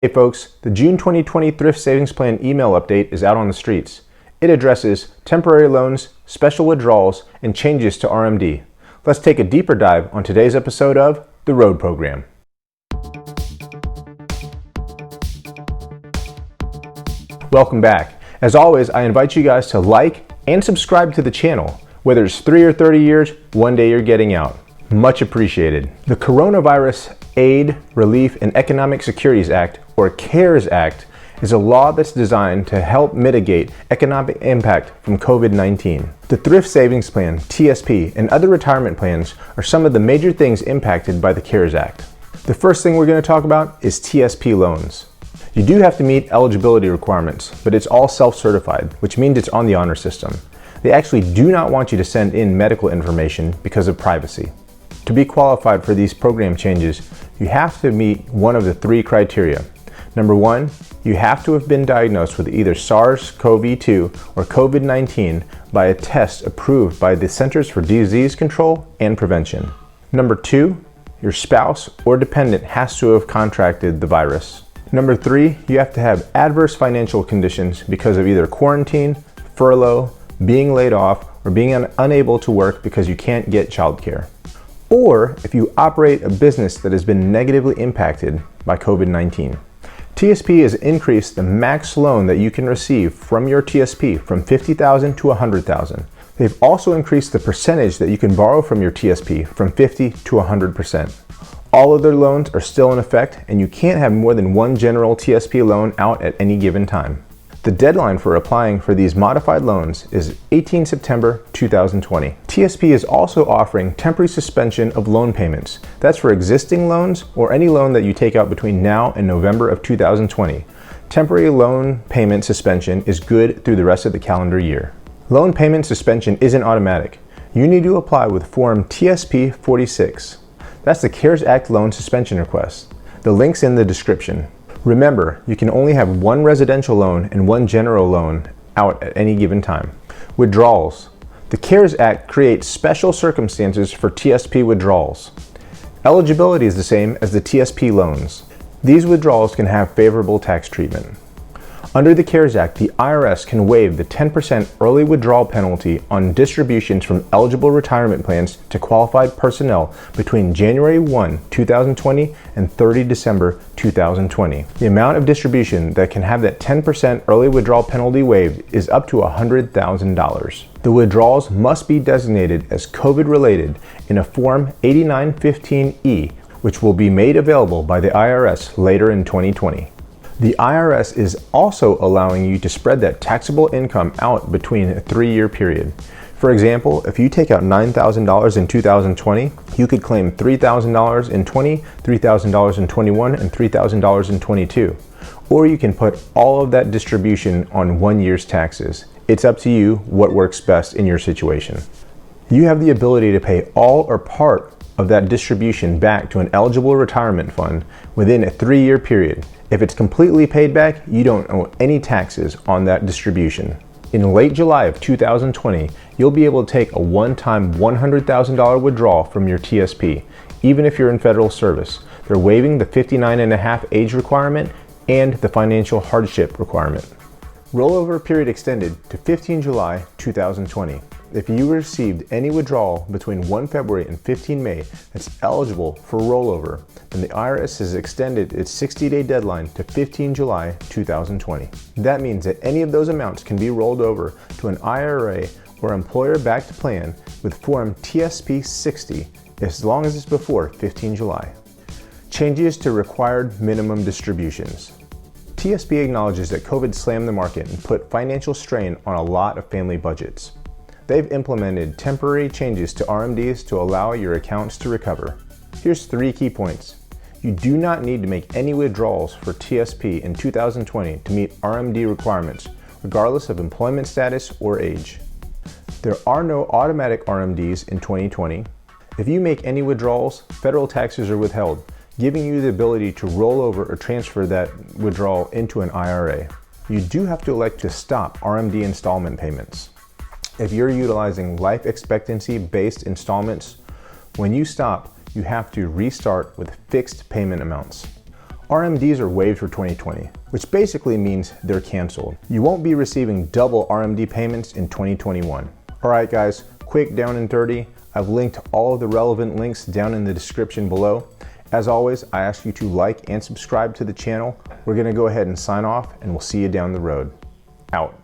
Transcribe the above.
Hey folks, the June 2020 Thrift Savings Plan email update is out on the streets. It addresses temporary loans, special withdrawals, and changes to RMD. Let's take a deeper dive on today's episode of The Road Program. Welcome back. As always, I invite you guys to like and subscribe to the channel. Whether it's 3 or 30 years, one day you're getting out. Much appreciated. The Coronavirus Aid, Relief, and Economic Securities Act, or CARES Act, is a law that's designed to help mitigate economic impact from COVID-19. The Thrift Savings Plan, TSP, and other retirement plans are some of the major things impacted by the CARES Act. The first thing we're going to talk about is TSP Loans. You do have to meet eligibility requirements, but it's all self-certified, which means it's on the honor system. They actually do not want you to send in medical information because of privacy. To be qualified for these program changes, you have to meet one of the 3 criteria. Number 1, you have to have been diagnosed with either SARS-CoV-2 or COVID-19 by a test approved by the Centers for Disease Control and Prevention. Number 2, your spouse or dependent has to have contracted the virus. Number 3, you have to have adverse financial conditions because of either quarantine, furlough, being laid off, or being unable to work because you can't get childcare. Or if you operate a business that has been negatively impacted by COVID-19. TSP has increased the max loan that you can receive from your TSP from $50,000 to $100,000. They've also increased the percentage that you can borrow from your TSP from 50 to 100%. All of their loans are still in effect, and you can't have more than one general TSP loan out at any given time. The deadline for applying for these modified loans is 18 September 2020. TSP is also offering temporary suspension of loan payments. That's for existing loans or any loan that you take out between now and November of 2020. Temporary loan payment suspension is good through the rest of the calendar year. Loan payment suspension isn't automatic. You need to apply with Form TSP 46. That's the CARES Act loan suspension request. The link's in the description. Remember, you can only have one residential loan and one general loan out at any given time. Withdrawals. The CARES Act creates special circumstances for TSP withdrawals. Eligibility is the same as the TSP loans. These withdrawals can have favorable tax treatment. Under the CARES Act, the IRS can waive the 10% early withdrawal penalty on distributions from eligible retirement plans to qualified personnel between January 1, 2020 and 30 December 2020. The amount of distribution that can have that 10% early withdrawal penalty waived is up to $100,000. The withdrawals must be designated as COVID-related in a Form 8915E, which will be made available by the IRS later in 2020. The IRS is also allowing you to spread that taxable income out between a 3-year period. For example, if you take out $9,000 in 2020, you could claim $3,000 in 20, $3,000 in 21, and $3,000 in 22. Or you can put all of that distribution on 1 year's taxes. It's up to you what works best in your situation. You have the ability to pay all or part of that distribution back to an eligible retirement fund within a 3-year period. If it's completely paid back, you don't owe any taxes on that distribution. In late July of 2020, you'll be able to take a one-time $100,000 withdrawal from your TSP, even if you're in federal service. They're waiving the 59.5 age requirement and the financial hardship requirement. Rollover period extended to 15 July 2020. If you received any withdrawal between 1 February and 15 May that's eligible for rollover, then the IRS has extended its 60-day deadline to 15 July 2020. That means that any of those amounts can be rolled over to an IRA or employer-backed plan with Form TSP 60 as long as it's before 15 July. Changes to required minimum distributions. TSP acknowledges that COVID slammed the market and put financial strain on a lot of family budgets. They've implemented temporary changes to RMDs to allow your accounts to recover. Here's 3 key points. You do not need to make any withdrawals for TSP in 2020 to meet RMD requirements, regardless of employment status or age. There are no automatic RMDs in 2020. If you make any withdrawals, federal taxes are withheld, giving you the ability to roll over or transfer that withdrawal into an IRA. You do have to elect to stop RMD installment payments. If you're utilizing life expectancy-based installments, when you stop, you have to restart with fixed payment amounts. RMDs are waived for 2020, which basically means they're canceled. You won't be receiving double RMD payments in 2021. All right, guys, quick down and dirty. I've linked all of the relevant links down in the description below. As always, I ask you to like and subscribe to the channel. We're gonna go ahead and sign off, and we'll see you down the road. Out.